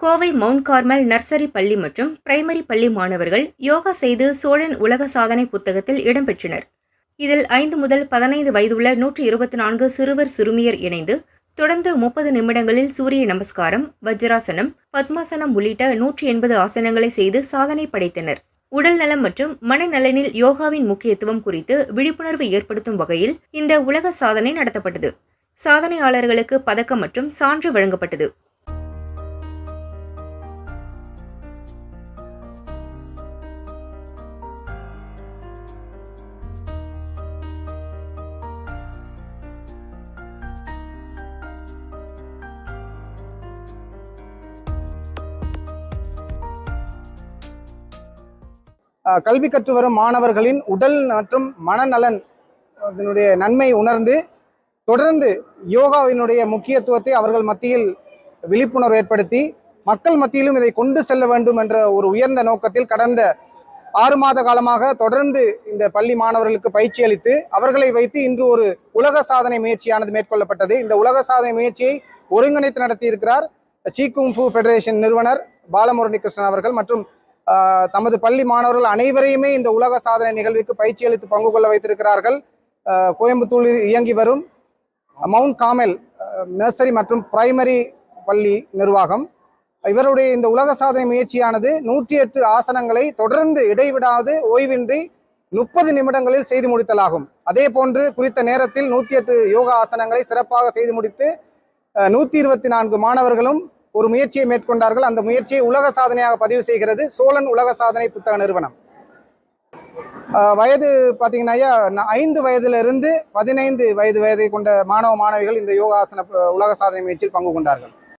Kovai mount Carmel nursery பள்ளி மற்றும் primary பள்ளி மாணவர்கள் யோகா செய்து சோழன் உலக சாதனை புத்தகத்தில் இடம்பெற்றனர். இதில் 5 முதல் 15 வயதுள்ள 124 சிறுவர் சிறுமியர் இணைந்து தொடர்ந்து 30 நிமிடங்களில் சூரிய நமஸ்காரம், வஜ்ராசனம், பத்மாசனம் உள்ளிட்ட 180 ஆசனங்களை செய்து சாதனை படைத்தனர். உடல் நலம் மற்றும் மனநலனில் யோகாவின் முக்கியத்துவம் குறித்து விழிப்புணர்வு ஏற்படுத்தும் வகையில் இந்த உலக சாதனை நடத்தப்பட்டது. சாதனையாளர்களுக்கு பதக்கம் மற்றும் சான்று வழங்கப்பட்டது. கல்வி கற்று வரும் மாணவர்களின் உடல் மற்றும் மனநலன் அதனுடைய நன்மை உணர்ந்து தொடர்ந்து யோகாவினுடைய முக்கியத்துவத்தை அவர்கள் மத்தியில் விழிப்புணர்வு ஏற்படுத்தி மக்கள் மத்தியிலும் இதை கொண்டு செல்ல வேண்டும் என்ற ஒரு உயர்ந்த நோக்கத்தில் கடந்த 6 மாத காலமாக தொடர்ந்து இந்த பள்ளி மாணவர்களுக்கு பயிற்சி அளித்து அவர்களை வைத்து இன்று ஒரு உலக சாதனை முயற்சியானது மேற்கொள்ளப்பட்டது. இந்த உலக சாதனை முயற்சியை ஒருங்கிணைத்து நடத்தியிருக்கிறார் சீ குங் ஃபு ஃபெடரேஷன் நிறுவனர் பாலமுரளி கிருஷ்ணன் அவர்கள் மற்றும் தமது பள்ளி மாணவர்கள் அனைவரையுமே இந்த உலக சாதனை நிகழ்வுக்கு பயிற்சி அளித்து பங்கு கொள்ள வைத்திருக்கிறார்கள். கோயம்புத்தூரில் இயங்கி வரும் மவுண்ட் கார்மல் நர்சரி மற்றும் பிரைமரி பள்ளி நிர்வாகம் இவருடைய இந்த உலக சாதனை முயற்சியானது 108 ஆசனங்களை தொடர்ந்து இடைவிடாது ஓய்வின்றி 30 நிமிடங்களில் செய்து முடித்தலாகும். அதே போன்று குறித்த நேரத்தில் 108 யோகா ஆசனங்களை சிறப்பாக செய்து முடித்து 124 மாணவர்களும் ஒரு முயற்சியை மேற்கொண்டார்கள். அந்த முயற்சியை உலக சாதனையாக பதிவு செய்கிறது சோழன் உலக சாதனை புத்தக நிறுவனம். வயது பார்த்தீங்கன்னா 5 வயதிலிருந்து 15 வயது வரை கொண்ட மாணவ மாணவிகள் இந்த யோகாசன உலக சாதனை முயற்சியில் பங்கு கொண்டார்கள்.